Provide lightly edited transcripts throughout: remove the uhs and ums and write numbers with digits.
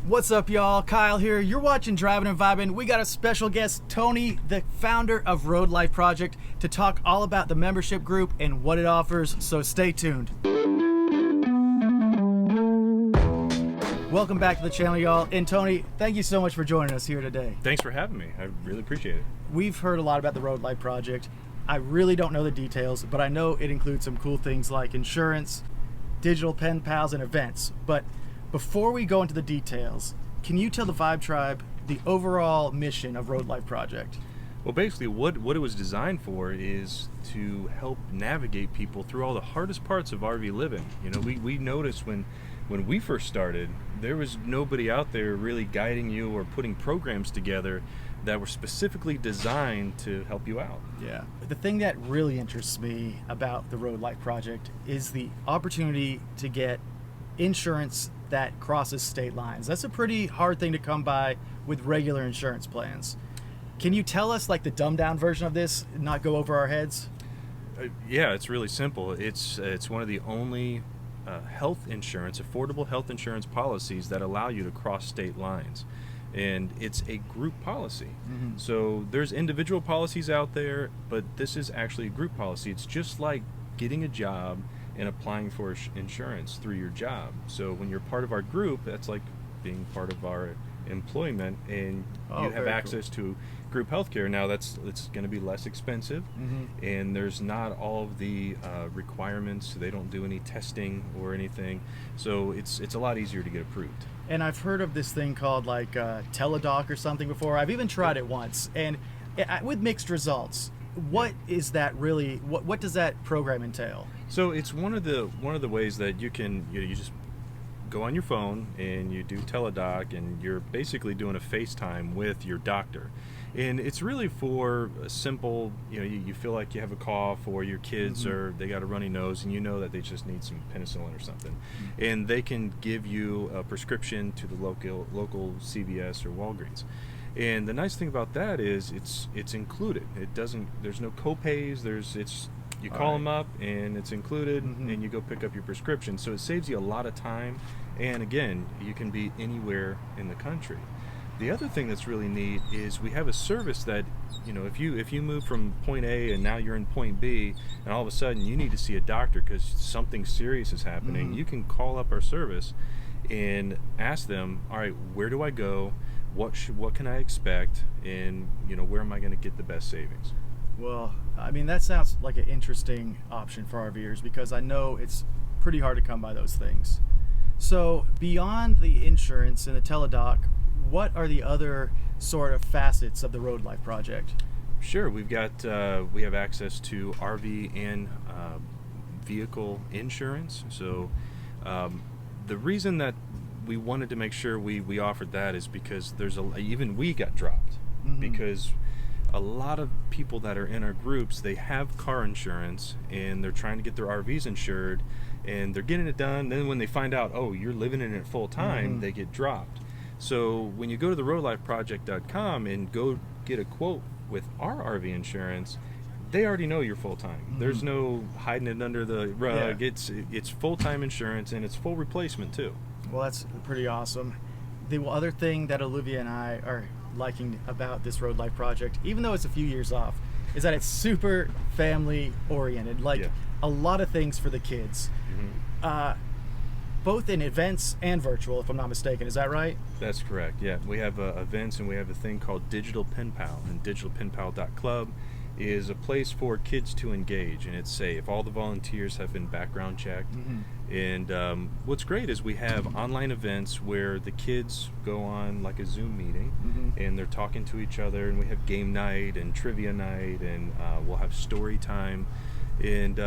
What's up, y'all? Kyle here. You're watching Drivin and Vibin. We got a special guest, Tony, the founder of Road Life Project, to talk all about the membership group and what it offers, so stay tuned. Welcome back to the channel, y'all. And Tony, thank you so much for joining us here today. Thanks for having me. I really appreciate it. We've heard a lot about the Road Life Project. I really don't know the details, but I know it includes some cool things like insurance, digital pen pals, and events. But before we go into the details, can you tell the Vibe Tribe the overall mission of Road Life Project? Well, basically what it was designed for is to help navigate people through all the hardest parts of RV living. You know, we noticed when we first started, there was nobody out there really guiding you or putting programs together that were specifically designed to help you out. Yeah. The thing that really interests me about the Road Life Project is the opportunity to get insurance that crosses state lines. That's a pretty hard thing to come by with regular insurance plans. Can you tell us like the dumbed down version of this, not go over our heads? Yeah, it's really simple. It's one of the only affordable health insurance policies that allow you to cross state lines. And it's a group policy. Mm-hmm. So there's individual policies out there, but this is actually a group policy. It's just like getting a job and applying for insurance through your job. So when you're part of our group, that's like being part of our employment, and you have access to group healthcare. Now it's going to be less expensive, mm-hmm. and there's not all of the requirements. They don't do any testing or anything, so it's a lot easier to get approved. And I've heard of this thing called like Teledoc or something before. I've even tried it once, and with mixed results. What is that really? What does that program entail? So it's one of the ways that you can you just go on your phone and you do Teledoc, and you're basically doing a FaceTime with your doctor. And it's really for a simple, you feel like you have a cough, or your kids mm-hmm. or they got a runny nose, and you know that they just need some penicillin or something. Mm-hmm. And they can give you a prescription to the local CVS or Walgreens. And the nice thing about that is it's included. There's no co-pays. You call them up and it's included, mm-hmm. and you go pick up your prescription. So it saves you a lot of time. And again, you can be anywhere in the country. The other thing that's really neat is we have a service that, if you move from point A and now you're in point B, and all of a sudden you need to see a doctor because something serious is happening, mm-hmm. you can call up our service and ask them, all right, where do I go? What can I expect? And, where am I going to get the best savings? Well, I mean, that sounds like an interesting option for RVers, because I know it's pretty hard to come by those things. So beyond the insurance and the Teledoc, what are the other sort of facets of the Road Life Project? Sure, we have access to RV and vehicle insurance. So the reason that we wanted to make sure we offered that is because even we got dropped, mm-hmm. because a lot of people that are in our groups, they have car insurance and they're trying to get their RVs insured, and they're getting it done. Then when they find out, oh, you're living in it full time, mm-hmm. they get dropped. So when you go to the roadlifeproject.com and go get a quote with our RV insurance, they already know you're full time. Mm-hmm. There's no hiding it under the rug. Yeah. It's full time insurance, and it's full replacement too. Well, that's pretty awesome. The other thing that Olivia and I are liking about this Road Life Project, even though it's a few years off, is that it's super family oriented. Like a lot of things for the kids, mm-hmm. Both in events and virtual, if I'm not mistaken. Is that right? That's correct. Yeah, we have events, and we have a thing called Digital Pen Pal, and digitalpenpal.club is a place for kids to engage, and it's safe. All the volunteers have been background checked, mm-hmm. and what's great is we have online events where the kids go on like a Zoom meeting, mm-hmm. and they're talking to each other, and we have game night and trivia night, and we'll have story time, and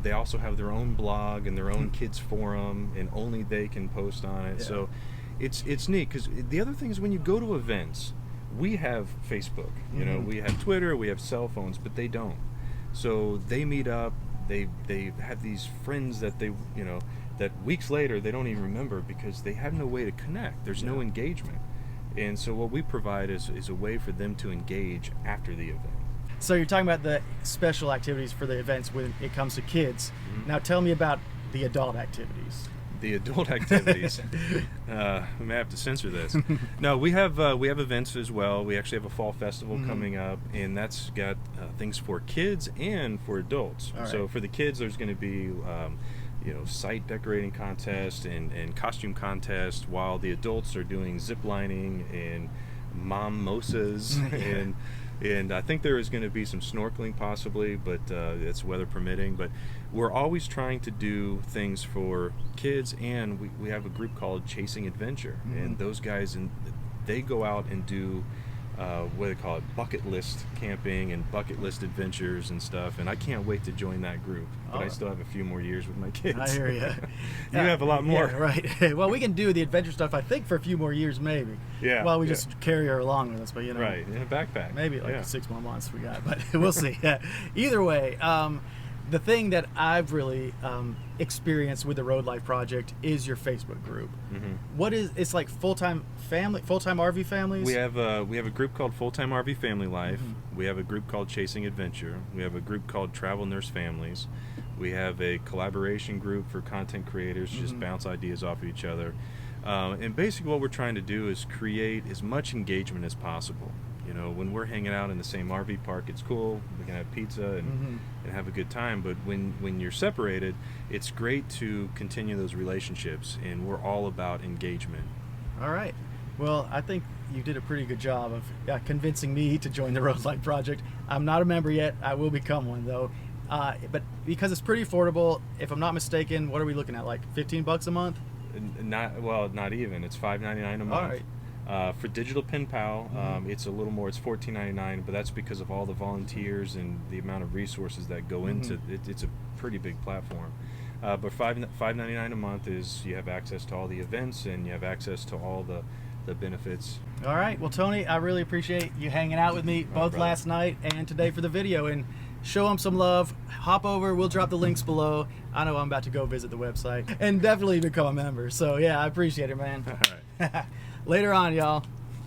they also have their own blog and their own kids forum, and only they can post on it. Yeah. So it's neat, because the other thing is when you go to events, we have Facebook, mm-hmm. We have Twitter, we have cell phones, but they don't. So they meet up, they have these friends that that weeks later they don't even remember, because they have no way to connect. There's no engagement. And so what we provide is a way for them to engage after the event. So you're talking about the special activities for the events when it comes to kids. Mm-hmm. Now tell me about the adult activities. the adult activities. We may have to censor this. No, we have events as well. We actually have a fall festival coming up, and that's got things for kids and for adults. All right. So for the kids, there's going to be site decorating contest and costume contest, while the adults are doing zip lining and mimosas and I think there is going to be some snorkeling possibly, but it's weather permitting. But we're always trying to do things for kids, and we have a group called Chasing Adventure, and those guys, they go out and do what they call it, bucket list camping and bucket list adventures and stuff, and I can't wait to join that group, but I still have a few more years with my kids. I hear you. You have a lot more. Yeah, right. Well, we can do the adventure stuff, I think, for a few more years, maybe. Yeah. While we just carry her along with us, but right, in a backpack. Maybe like 6 more months we got, but we'll see. Either way, the thing that I've really experienced with the Road Life Project is your Facebook group. What is it's like full-time RV families? We have a group called Full-Time RV Family Life. We have a group called Chasing Adventure. We have a group called Travel Nurse Families. We have a collaboration group for content creators to just bounce ideas off of each other. And basically what we're trying to do is create as much engagement as possible. You know, when we're hanging out in the same RV park, it's cool. We can have pizza and have a good time. But when you're separated, it's great to continue those relationships, and we're all about engagement. All right. Well, I think you did a pretty good job of convincing me to join the Road Life Project. I'm not a member yet. I will become one, though. But because it's pretty affordable, if I'm not mistaken, what are we looking at, like $15 a month? Not even. It's $5.99 a month. All right. For Digital Pen Pal, it's a little more. It's $14.99, but that's because of all the volunteers and the amount of resources that go into it. It's a pretty big platform. But $5.99 a month is you have access to all the events, and you have access to all the benefits. All right. Well, Tony, I really appreciate you hanging out with me both last night and today for the video, and show them some love. Hop over. We'll drop the links below. I know I'm about to go visit the website and definitely become a member. So yeah, I appreciate it, man. All right. Later on, y'all.